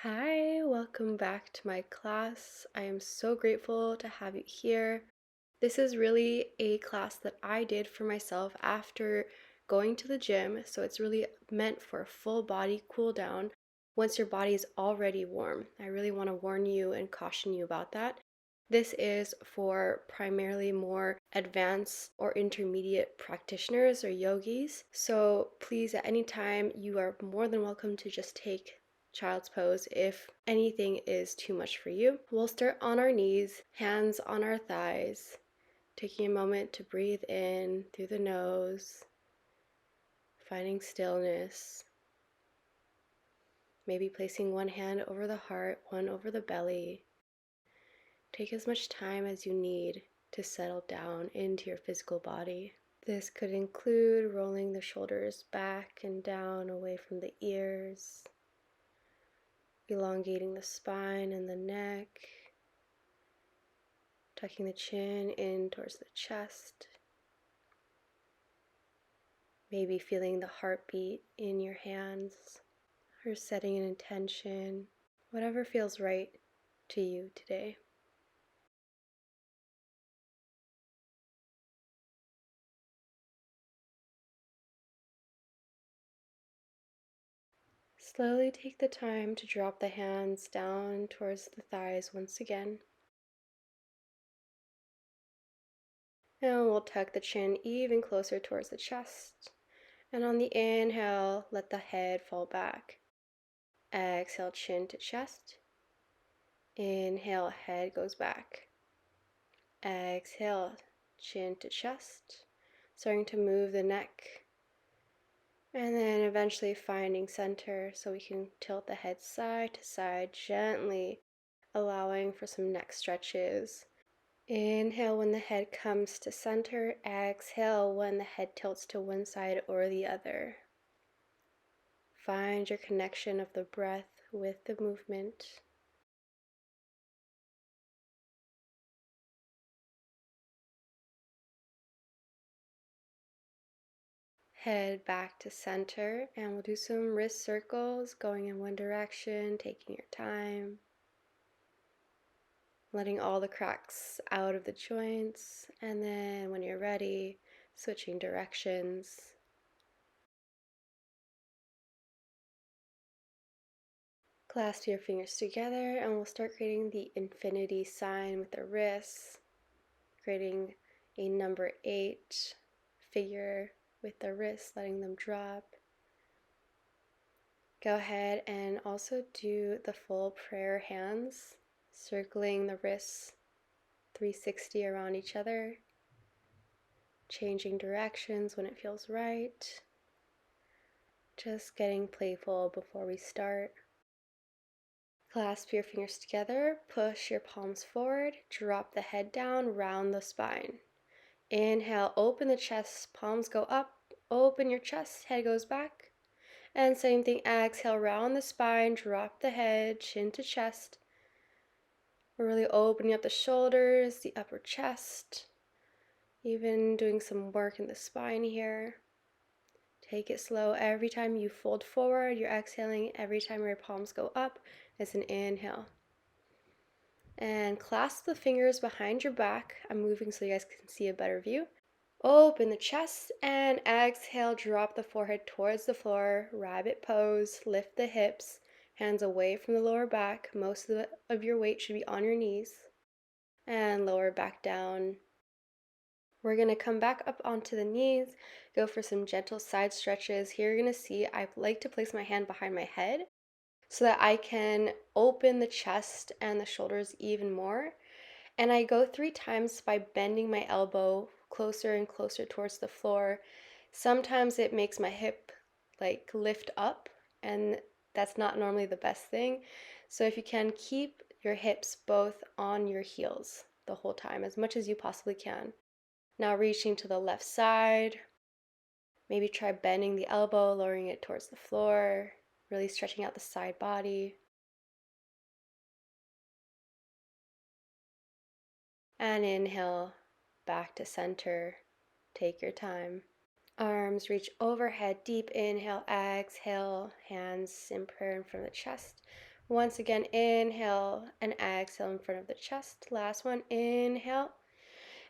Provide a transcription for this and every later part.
Hi, welcome back to my class. I am so grateful to have you here. This is really a class that I did for myself after going to the gym, so it's really meant for a full body cool down once your body is already warm. I really want to warn you and caution you about that. This is for primarily more advanced or intermediate practitioners or yogis. So please, at any time, you are more than welcome to just take child's pose if anything is too much for you. We'll start on our knees, hands on our thighs, taking a moment to breathe in through the nose, finding stillness, maybe placing one hand over the heart, one over the belly. Take as much time as you need to settle down into your physical body. This could include rolling the shoulders back and down away from the ears, elongating the spine and the neck, tucking the chin in towards the chest, maybe feeling the heartbeat in your hands, or setting an intention, whatever feels right to you today. Slowly take the time to drop the hands down towards the thighs once again. And we'll tuck the chin even closer towards the chest. And on the inhale, let the head fall back. Exhale, chin to chest. Inhale, head goes back. Exhale, chin to chest. Starting to move the neck. And then eventually finding center so we can tilt the head side to side gently, allowing for some neck stretches. Inhale when the head comes to center. Exhale when the head tilts to one side or the other. Find your connection of the breath with the movement. Head back to center, and we'll do some wrist circles going in one direction, taking your time. Letting all the cracks out of the joints, and then when you're ready, switching directions. Clasp your fingers together, and we'll start creating the infinity sign with the wrists, creating a number 8 figure with the wrists, letting them drop. Go ahead and also do the full prayer hands, circling the wrists 360 around each other, changing directions when it feels right. Just getting playful before we start. Clasp your fingers together, push your palms forward, drop the head down, round the spine. Inhale, open the chest, palms go up, open your chest, head goes back. And same thing, exhale, round the spine, drop the head, chin to chest. We're really opening up the shoulders, the upper chest, even doing some work in the spine here. Take it slow. Every time you fold forward, you're exhaling. Every time your palms go up, it's an inhale. And clasp the fingers behind your back. I'm moving so you guys can see a better view. Open the chest and exhale, drop the forehead towards the floor, rabbit pose, lift the hips, hands away from the lower back. Most of your weight should be on your knees. And lower back down. We're going to come back up onto the knees, go for some gentle side stretches. Here you're going to see I like to place my hand behind my head so that I can open the chest and the shoulders even more. And I go 3 times by bending my elbow closer and closer towards the floor. Sometimes it makes my hip like lift up, and that's not normally the best thing. So if you can, keep your hips both on your heels the whole time, as much as you possibly can. Now reaching to the left side. Maybe try bending the elbow, lowering it towards the floor, really stretching out the side body. And inhale, back to center. Take your time. Arms reach overhead, deep inhale, exhale, hands in prayer in front of the chest. Once again, inhale and exhale in front of the chest. Last one, inhale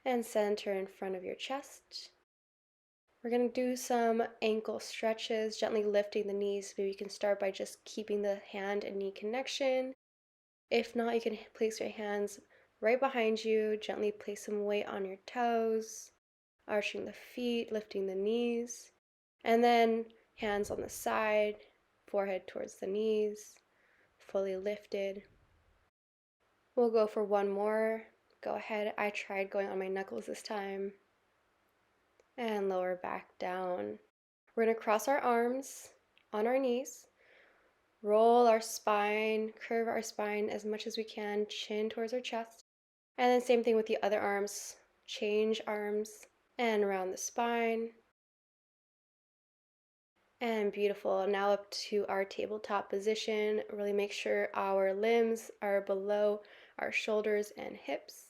and center in front of your chest. We're going to do some ankle stretches, gently lifting the knees. Maybe you can start by just keeping the hand and knee connection. If not, you can place your hands right behind you, gently place some weight on your toes, arching the feet, lifting the knees, and then hands on the side, forehead towards the knees, fully lifted. We'll go for one more. Go ahead. I tried going on my knuckles this time. And lower back down. We're going to cross our arms on our knees, roll our spine, curve our spine as much as we can, chin towards our chest. And then same thing with the other arms. Change arms and around the spine. And beautiful. Now up to our tabletop position. Really make sure our limbs are below our shoulders and hips.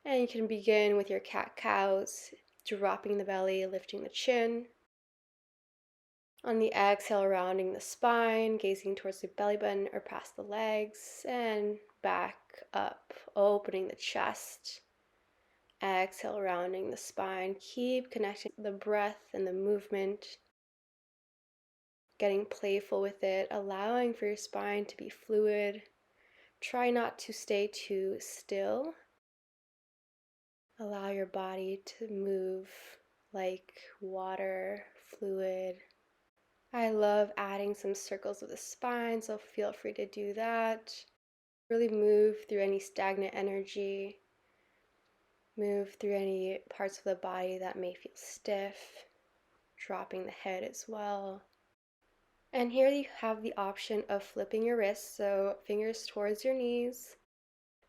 And you can begin with your cat-cows, dropping the belly, lifting the chin. On the exhale, rounding the spine, gazing towards the belly button or past the legs, and back up, opening the chest. Exhale, rounding the spine. Keep connecting the breath and the movement, getting playful with it, allowing for your spine to be fluid. Try not to stay too still. Allow your body to move like water, fluid. I love adding some circles of the spine, so feel free to do that. Really move through any stagnant energy. Move through any parts of the body that may feel stiff. Dropping the head as well. And here you have the option of flipping your wrists, so fingers towards your knees.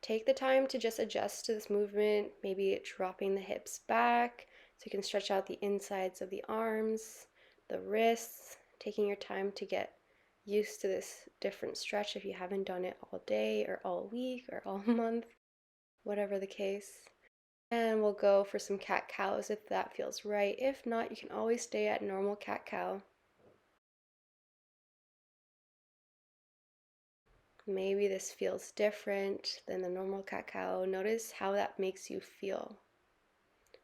Take the time to just adjust to this movement, maybe dropping the hips back so you can stretch out the insides of the arms, the wrists, taking your time to get used to this different stretch if you haven't done it all day or all week or all month, whatever the case. And we'll go for some cat-cows if that feels right. If not, you can always stay at normal cat-cow. Maybe this feels different than the normal cat-cow. Notice how that makes you feel.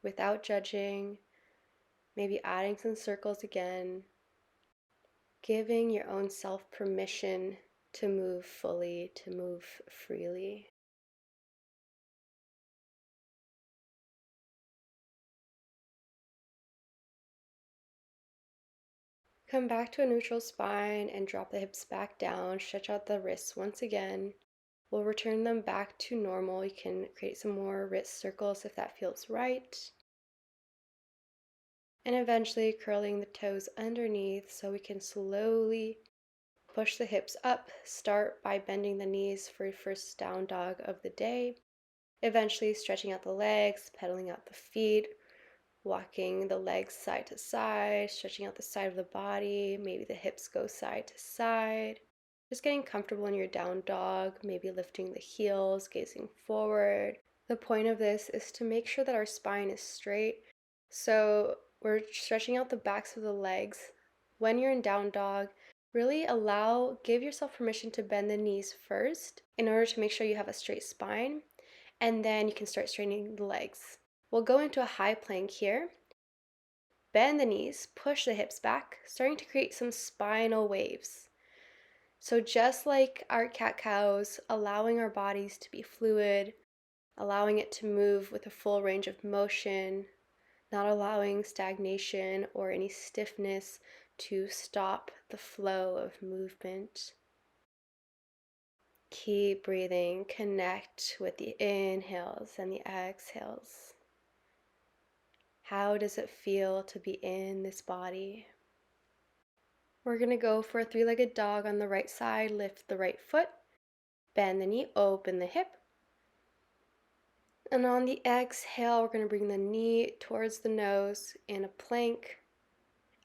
Without judging, maybe adding some circles again, giving your own self permission to move fully, to move freely. Come back to a neutral spine and drop the hips back down. Stretch out the wrists once again. We'll return them back to normal. You can create some more wrist circles if that feels right. And eventually curling the toes underneath so we can slowly push the hips up. Start by bending the knees for your first down dog of the day. Eventually stretching out the legs, pedaling out the feet, walking the legs side to side, stretching out the side of the body. Maybe the hips go side to side. Just getting comfortable in your down dog, maybe lifting the heels, gazing forward. The point of this is to make sure that our spine is straight. So we're stretching out the backs of the legs. When you're in down dog, really give yourself permission to bend the knees first in order to make sure you have a straight spine, and then you can start straightening the legs. We'll go into a high plank here. Bend the knees, push the hips back, starting to create some spinal waves. So just like our cat-cows, allowing our bodies to be fluid, allowing it to move with a full range of motion, not allowing stagnation or any stiffness to stop the flow of movement. Keep breathing, connect with the inhales and the exhales. How does it feel to be in this body? We're going to go for a three-legged dog on the right side. Lift the right foot, bend the knee, open the hip. And on the exhale, we're going to bring the knee towards the nose in a plank.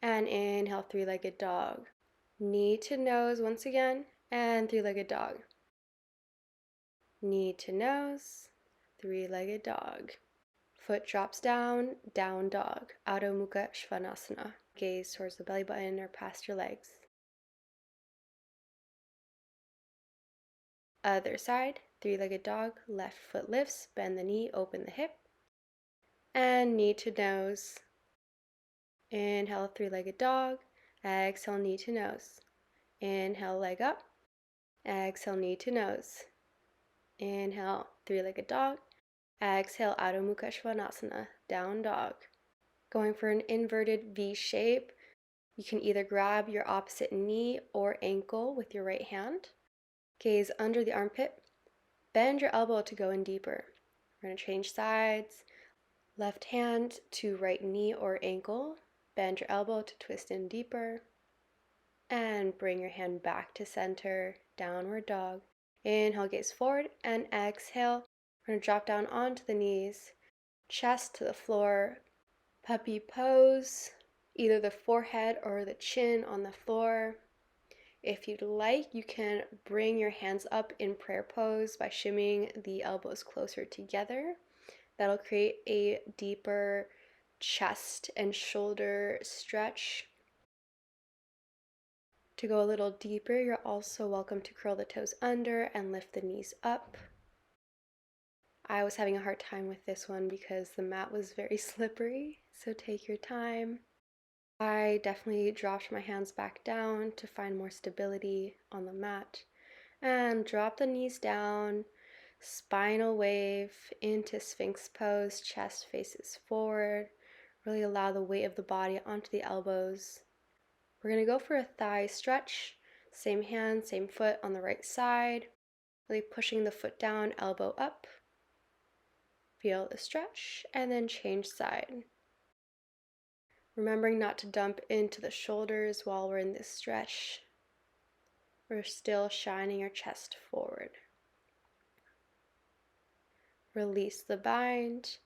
And inhale, three-legged dog. Knee to nose once again, and three-legged dog. Knee to nose, three-legged dog. Foot drops down, down dog, Adho Mukha Svanasana. Gaze towards the belly button or past your legs. Other side, three-legged dog, left foot lifts, bend the knee, open the hip, and knee to nose. Inhale, three-legged dog, exhale, knee to nose. Inhale, leg up, exhale, knee to nose. Inhale, three-legged dog, exhale, Adho Mukha Svanasana, down dog. Going for an inverted V shape, you can either grab your opposite knee or ankle with your right hand, gaze under the armpit, bend your elbow to go in deeper. We're going to change sides, left hand to right knee or ankle, bend your elbow to twist in deeper, and bring your hand back to center, downward dog. Inhale, gaze forward, and exhale. We're going to drop down onto the knees, chest to the floor, puppy pose, either the forehead or the chin on the floor. If you'd like, you can bring your hands up in prayer pose by shimmying the elbows closer together. That'll create a deeper chest and shoulder stretch. To go a little deeper, you're also welcome to curl the toes under and lift the knees up. I was having a hard time with this one because the mat was very slippery, so take your time. I definitely dropped my hands back down to find more stability on the mat and drop the knees down, spinal wave into Sphinx pose, chest faces forward. Really allow the weight of the body onto the elbows. We're going to go for a thigh stretch, same hand, same foot on the right side, really pushing the foot down, elbow up. Feel the stretch, and then change side. Remembering not to dump into the shoulders while we're in this stretch. We're still shining our chest forward. Release the bind.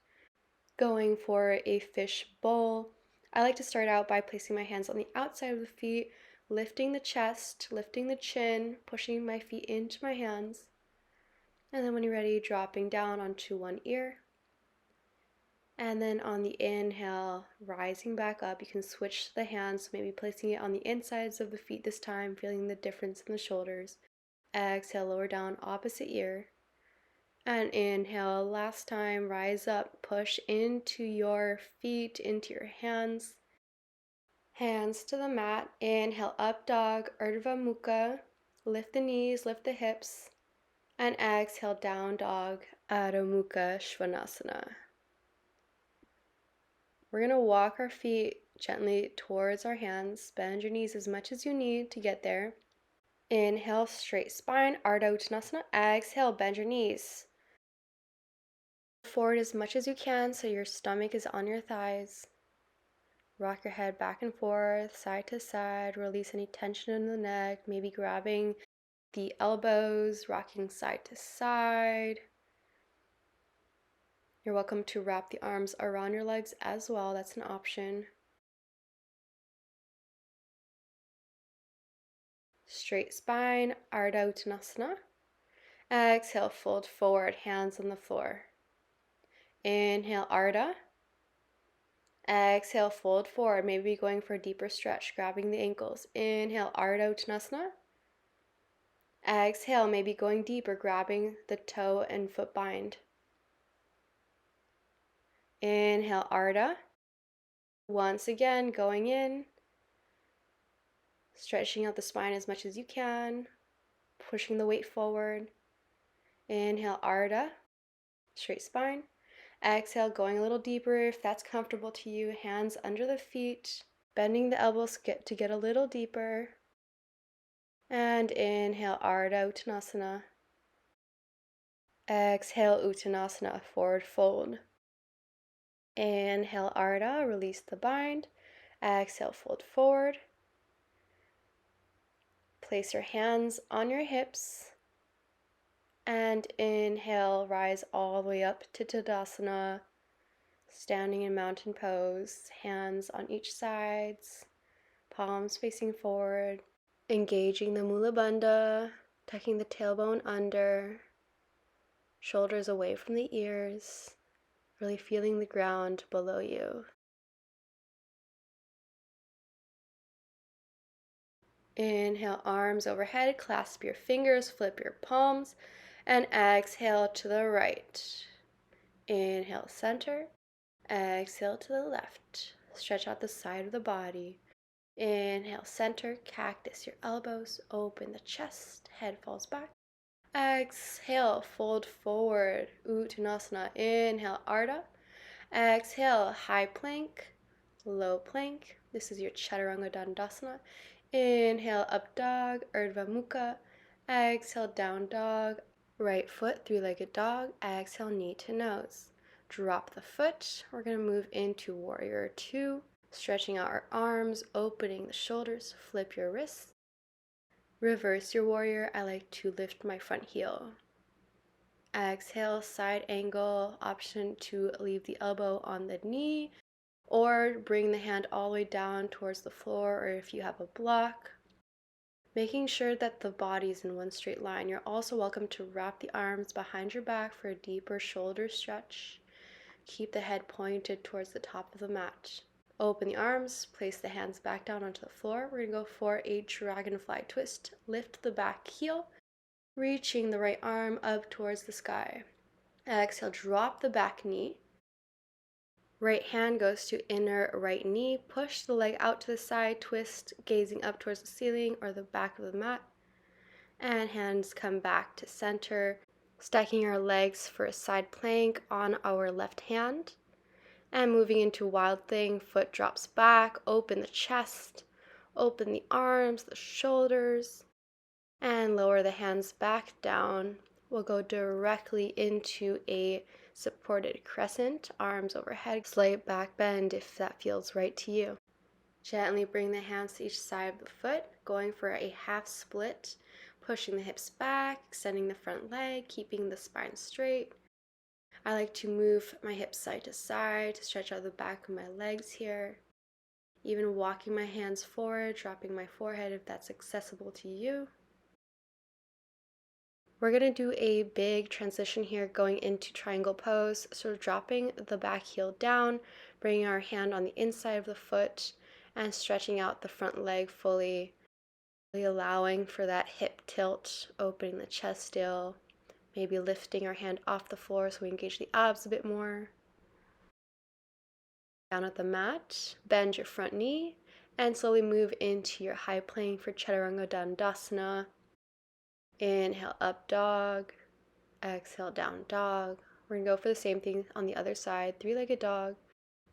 Going for a fish bowl. I like to start out by placing my hands on the outside of the feet, lifting the chest, lifting the chin, pushing my feet into my hands. And then when you're ready, dropping down onto one ear. And then on the inhale, rising back up, you can switch the hands, maybe placing it on the insides of the feet this time, feeling the difference in the shoulders. Exhale, lower down, opposite ear. And inhale, last time, rise up, push into your feet, into your hands. Hands to the mat. Inhale, up dog, Urdhva Mukha. Lift the knees, lift the hips. And exhale, down dog, Adho Mukha Svanasana. We're going to walk our feet gently towards our hands. Bend your knees as much as you need to get there. Inhale, straight spine, Ardha Uttanasana. Exhale, bend your knees. Forward as much as you can so your stomach is on your thighs. Rock your head back and forth, side to side. Release any tension in the neck, maybe grabbing the elbows, rocking side to side. You're welcome to wrap the arms around your legs as well. That's an option. Straight spine, Ardha Uttanasana. Exhale, fold forward, hands on the floor. Inhale, Ardha. Exhale, fold forward, maybe going for a deeper stretch, grabbing the ankles. Inhale, Ardha Uttanasana. Exhale, maybe going deeper, grabbing the toe and foot bind. Inhale, Ardha. Once again, going in. Stretching out the spine as much as you can. Pushing the weight forward. Inhale, Ardha. Straight spine. Exhale, going a little deeper if that's comfortable to you. Hands under the feet. Bending the elbows to get a little deeper. And inhale, Ardha Uttanasana. Exhale, Uttanasana, forward fold. Inhale, Ardha, release the bind. Exhale, fold forward. Place your hands on your hips. And inhale, rise all the way up to Tadasana. Standing in mountain pose, hands on each sides, palms facing forward. Engaging the Mula Bandha, tucking the tailbone under, shoulders away from the ears, really feeling the ground below you. Inhale, arms overhead, clasp your fingers, flip your palms, and exhale to the right. Inhale, center. Exhale to the left. Stretch out the side of the body. Inhale, center, cactus your elbows, open the chest, head falls back. Exhale, fold forward, Uttanasana. Inhale, Ardha. Exhale, high plank, low plank. This is your Chaturanga Dandasana. Inhale, up dog, Urdhva Mukha. Exhale, down dog, right foot, three-legged dog. Exhale, knee to nose. Drop the foot. We're going to move into Warrior Two. Stretching out our arms, opening the shoulders, flip your wrists. Reverse your warrior. I like to lift my front heel. Exhale, side angle, option to leave the elbow on the knee or bring the hand all the way down towards the floor, or if you have a block. Making sure that the body is in one straight line. You're also welcome to wrap the arms behind your back for a deeper shoulder stretch. Keep the head pointed towards the top of the mat. Open the arms, place the hands back down onto the floor. We're going to go for a dragonfly twist. Lift the back heel, reaching the right arm up towards the sky. Exhale, drop the back knee. Right hand goes to inner right knee. Push the leg out to the side, twist, gazing up towards the ceiling or the back of the mat. And hands come back to center, stacking our legs for a side plank on our left hand. And moving into Wild Thing, foot drops back, open the chest, open the arms, the shoulders, and lower the hands back down. We'll go directly into a supported crescent, arms overhead, slight back bend if that feels right to you. Gently bring the hands to each side of the foot, going for a half split, pushing the hips back, extending the front leg, keeping the spine straight. I like to move my hips side to side to stretch out the back of my legs here. Even walking my hands forward, dropping my forehead if that's accessible to you. We're going to do a big transition here going into triangle pose. So dropping the back heel down, bringing our hand on the inside of the foot and stretching out the front leg fully, allowing for that hip tilt, opening the chest still. Maybe lifting our hand off the floor so we engage the abs a bit more. Down at the mat, bend your front knee, and slowly move into your high plank for Chaturanga Dandasana. Inhale, up dog. Exhale, down dog. We're going to go for the same thing on the other side. Three-legged dog,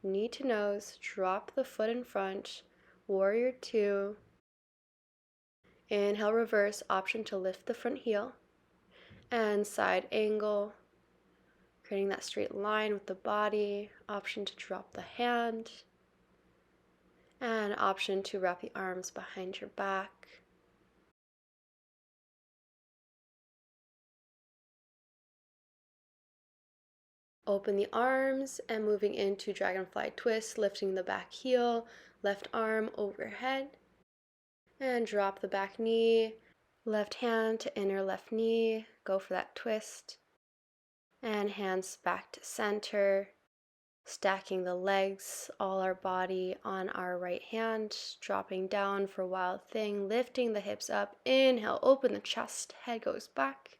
knee to nose, drop the foot in front. Warrior Two. Inhale, reverse, option to lift the front heel. And side angle, creating that straight line with the body, option to drop the hand, and option to wrap the arms behind your back. Open the arms and moving into dragonfly twist, lifting the back heel, left arm overhead, and drop the back knee, left hand to inner left knee, go for that twist, and hands back to center, stacking the legs, all our body on our right hand, dropping down for Wild Thing, lifting the hips up, inhale, open the chest, head goes back.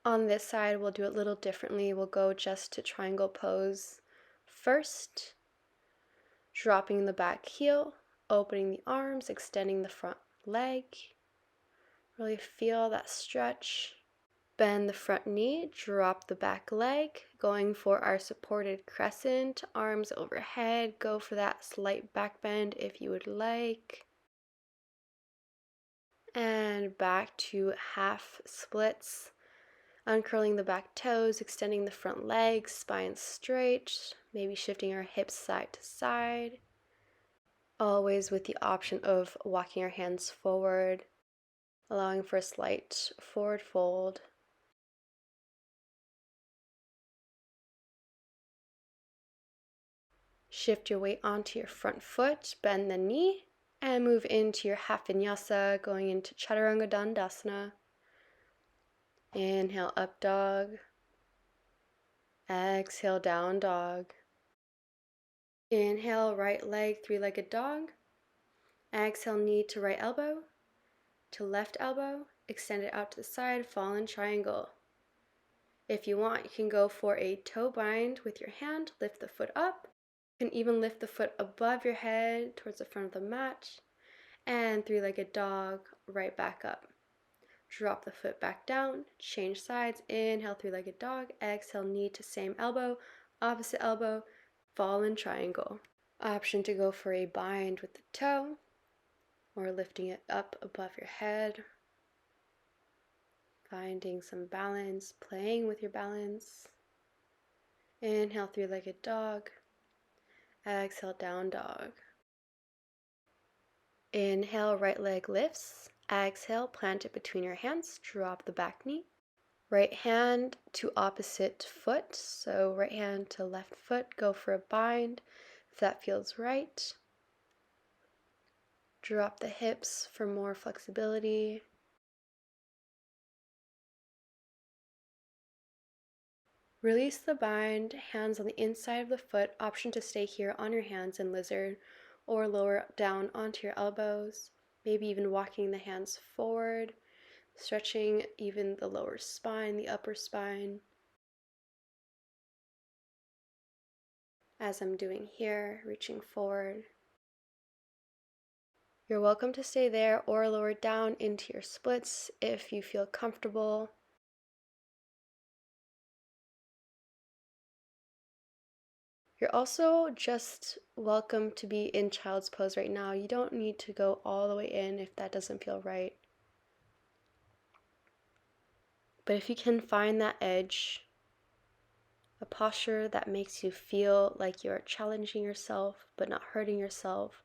On this side, we'll do it a little differently. We'll go just to triangle pose first, dropping the back heel, opening the arms, extending the front leg. Really feel that stretch. Bend the front knee, drop the back leg, going for our supported crescent, arms overhead. Go for that slight back bend if you would like. And back to half splits. Uncurling the back toes, extending the front legs, spine straight, maybe shifting our hips side to side. Always with the option of walking our hands forward, allowing for a slight forward fold. Shift your weight onto your front foot, bend the knee, and move into your half vinyasa, going into Chaturanga Dandasana. Inhale, up dog. Exhale, down dog. Inhale, right leg, three-legged dog. Exhale, knee to right elbow. to left elbow, extend it out to the side, fallen triangle. If you want, you can go for a toe bind with your hand, lift the foot up. You can even lift the foot above your head towards the front of the mat, and three-legged dog right back up. Drop the foot back down, change sides, inhale three-legged dog, exhale knee to same elbow, opposite elbow, fallen triangle. Option to go for a bind with the toe, or lifting it up above your head, finding some balance, playing with your balance. Inhale three-legged dog, exhale down dog. Inhale, right leg lifts. Exhale, plant it between your hands, drop the back knee. Right hand to opposite foot, so right hand to left foot, go for a bind if that feels right. Drop the hips for more flexibility. Release the bind, hands on the inside of the foot, option to stay here on your hands in lizard or lower down onto your elbows, maybe even walking the hands forward, stretching even the lower spine, the upper spine. As I'm doing here, reaching forward. You're welcome to stay there or lower down into your splits if you feel comfortable. You're also just welcome to be in child's pose right now. You don't need to go all the way in if that doesn't feel right. But if you can find that edge, a posture that makes you feel like you're challenging yourself but not hurting yourself,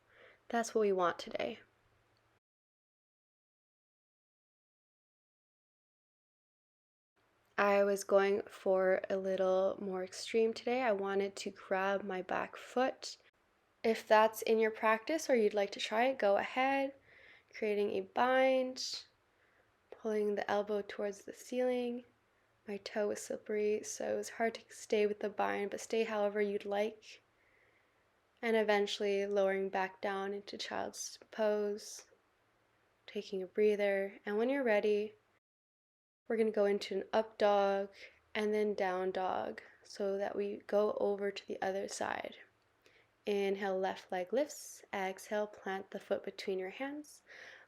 that's what we want today. I was going for a little more extreme today. I wanted to grab my back foot. If that's in your practice or you'd like to try it, go ahead. Creating a bind, pulling the elbow towards the ceiling. My toe was slippery, so it was hard to stay with the bind, but stay however you'd like. And eventually lowering back down into child's pose, taking a breather. And when you're ready, we're going to go into an up dog and then down dog so that we go over to the other side. Inhale, left leg lifts. Exhale, plant the foot between your hands.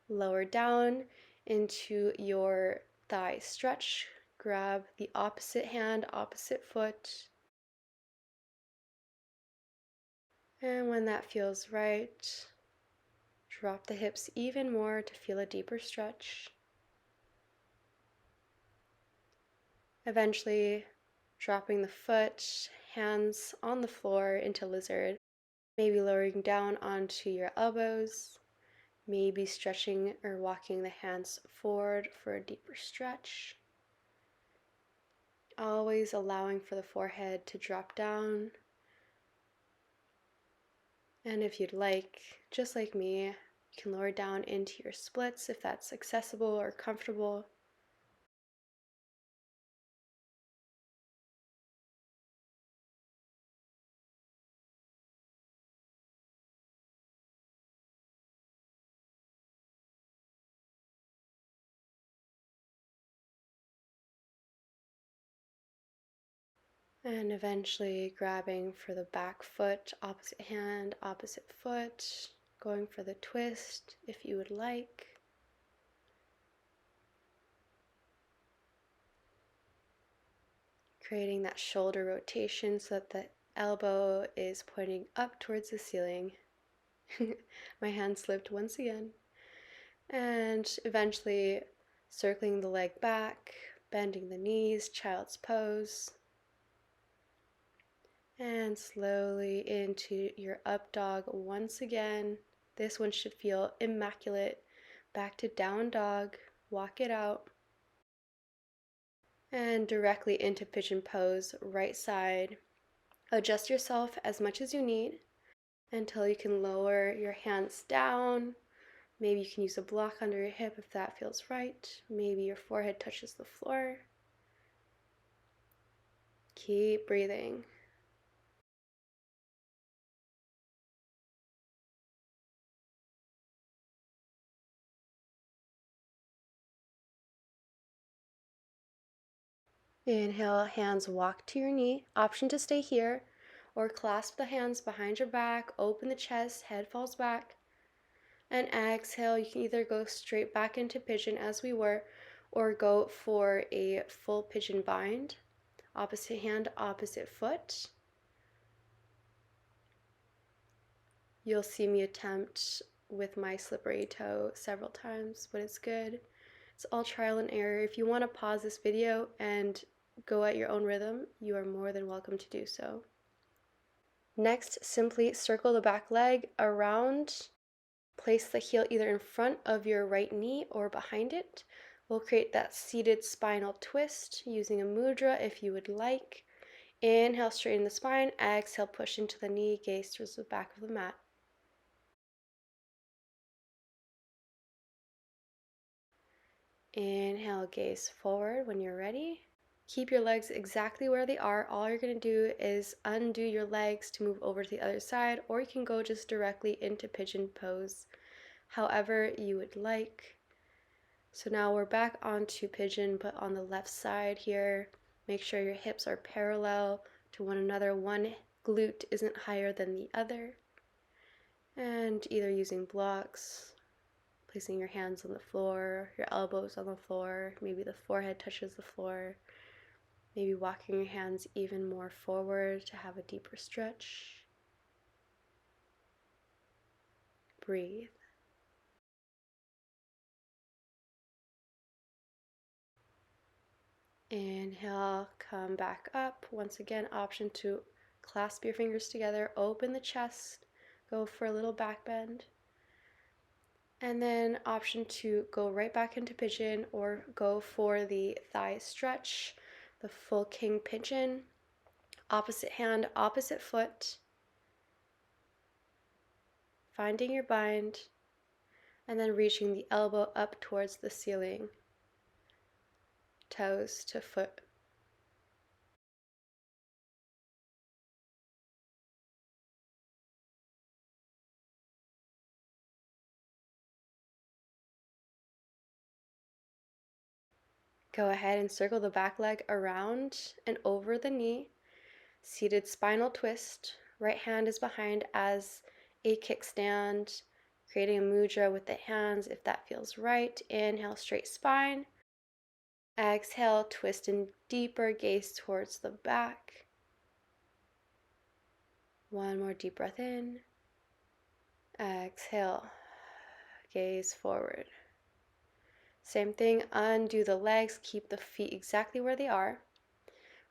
Lower down into your thigh stretch. Grab the opposite hand, opposite foot. And when that feels right, drop the hips even more to feel a deeper stretch. Eventually, dropping the foot, hands on the floor into lizard. Maybe lowering down onto your elbows. Maybe stretching or walking the hands forward for a deeper stretch. Always allowing for the forehead to drop down. And if you'd like, just like me, you can lower down into your splits if that's accessible or comfortable. And eventually grabbing for the back foot, opposite hand, opposite foot, going for the twist if you would like. Creating that shoulder rotation so that the elbow is pointing up towards the ceiling. My hand slipped once again. And eventually circling the leg back, bending the knees, child's pose. And slowly into your up dog once again. This one should feel immaculate. Back to down dog. Walk it out. And directly into pigeon pose, right side. Adjust yourself as much as you need until you can lower your hands down. Maybe you can use a block under your hip if that feels right. Maybe your forehead touches the floor. Keep breathing. Inhale, hands walk to your knee. Option to stay here or clasp the hands behind your back, open the chest, head falls back. And exhale, you can either go straight back into pigeon as we were or go for a full pigeon bind. Opposite hand, opposite foot. You'll see me attempt with my slippery toe several times, but it's good. It's all trial and error. If you want to pause this video and go at your own rhythm, you are more than welcome to do so. Next, simply circle the back leg around. Place the heel either in front of your right knee or behind it. We'll create that seated spinal twist using a mudra if you would like. Inhale, straighten the spine. Exhale, push into the knee, gaze towards the back of the mat. Inhale, gaze forward when you're ready. Keep your legs exactly where they are. All you're going to do is undo your legs to move over to the other side, or you can go just directly into pigeon pose, however you would like. So now we're back onto pigeon, but on the left side here. Make sure your hips are parallel to one another. One glute isn't higher than the other. And either using blocks, placing your hands on the floor, your elbows on the floor, maybe the forehead touches the floor, maybe walking your hands even more forward to have a deeper stretch. Breathe. Inhale, come back up. Once again, option to clasp your fingers together, open the chest, go for a little back bend. And then option to go right back into pigeon or go for the thigh stretch, the full king pigeon. Opposite hand, opposite foot. Finding your bind and then reaching the elbow up towards the ceiling. Toes to foot. Go ahead and circle the back leg around and over the knee. Seated spinal twist. Right hand is behind as a kickstand. Creating a mudra with the hands if that feels right. Inhale, straight spine. Exhale, twist in deeper, gaze towards the back. One more deep breath in. Exhale, gaze forward. Same thing, undo the legs, keep the feet exactly where they are.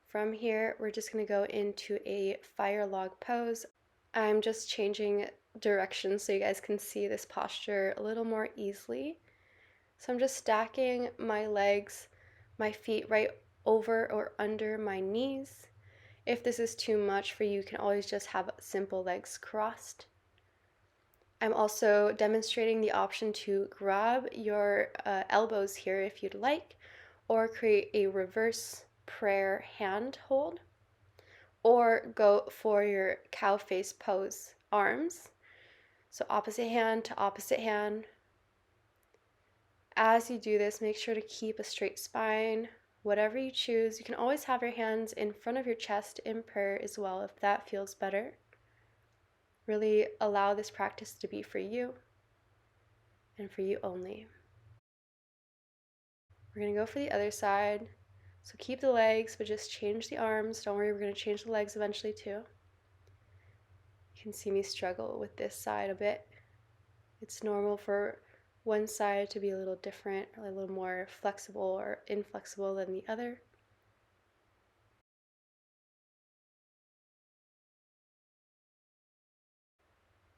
From here, we're just going to go into a fire log pose. I'm just changing direction so you guys can see this posture a little more easily. So I'm just stacking my legs, my feet right over or under my knees. If this is too much for you, you can always just have simple legs crossed. I'm also demonstrating the option to grab your elbows here if you'd like, or create a reverse prayer hand hold, or go for your cow face pose arms. So opposite hand to opposite hand. As you do this, make sure to keep a straight spine. Whatever you choose, you can always have your hands in front of your chest in prayer as well if that feels better. Really allow this practice to be for you and for you only. We're going to go for the other side. So keep the legs, but just change the arms. Don't worry, we're going to change the legs eventually too. You can see me struggle with this side a bit. It's normal for one side to be a little different, or a little more flexible or inflexible than the other.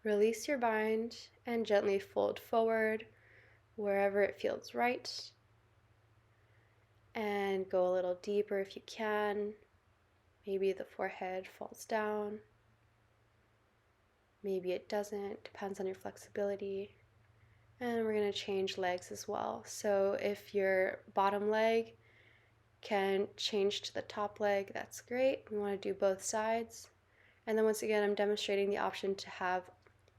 Release your bind and gently fold forward wherever it feels right. And go a little deeper if you can. Maybe the forehead falls down. Maybe it doesn't, depends on your flexibility. And we're going to change legs as well. So if your bottom leg can change to the top leg, that's great. We want to do both sides. And then once again, I'm demonstrating the option to have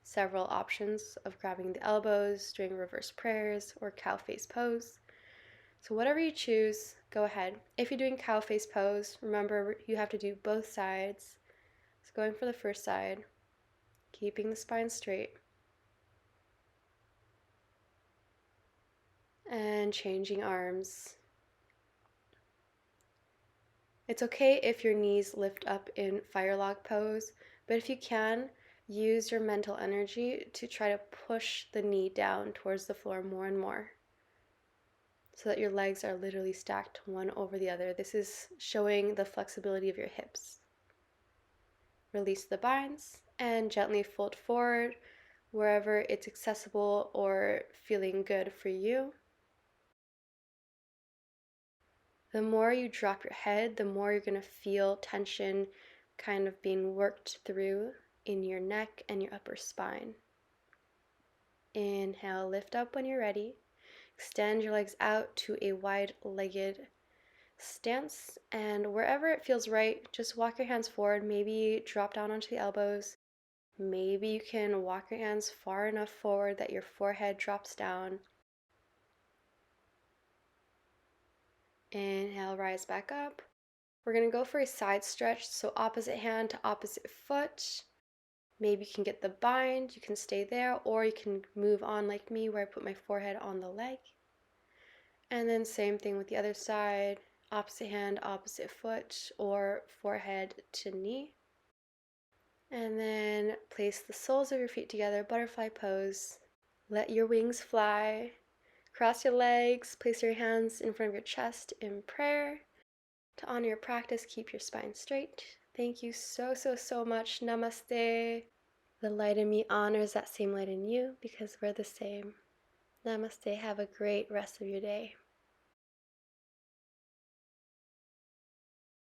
several options of grabbing the elbows, doing reverse prayers, or cow face pose. So whatever you choose, go ahead. If you're doing cow face pose, remember you have to do both sides. So going for the first side, keeping the spine straight, and changing arms. It's okay if your knees lift up in firelog pose, but if you can, use your mental energy to try to push the knee down towards the floor more and more so that your legs are literally stacked one over the other. This is showing the flexibility of your hips. Release the binds and gently fold forward wherever it's accessible or feeling good for you. The more you drop your head, the more you're going to feel tension kind of being worked through in your neck and your upper spine. Inhale, lift up when you're ready. Extend your legs out to a wide-legged stance, and wherever it feels right, just walk your hands forward. Maybe drop down onto the elbows. Maybe you can walk your hands far enough forward that your forehead drops down. Inhale, rise back up. We're going to go for a side stretch, so opposite hand to opposite foot. Maybe you can get the bind, you can stay there, or you can move on like me where I put my forehead on the leg. And then same thing with the other side, opposite hand, opposite foot, or forehead to knee. And then place the soles of your feet together, butterfly pose. Let your wings fly. Cross your legs, place your hands in front of your chest in prayer. To honor your practice, keep your spine straight. Thank you so, so, so much. Namaste. The light in me honors that same light in you because we're the same. Namaste. Have a great rest of your day.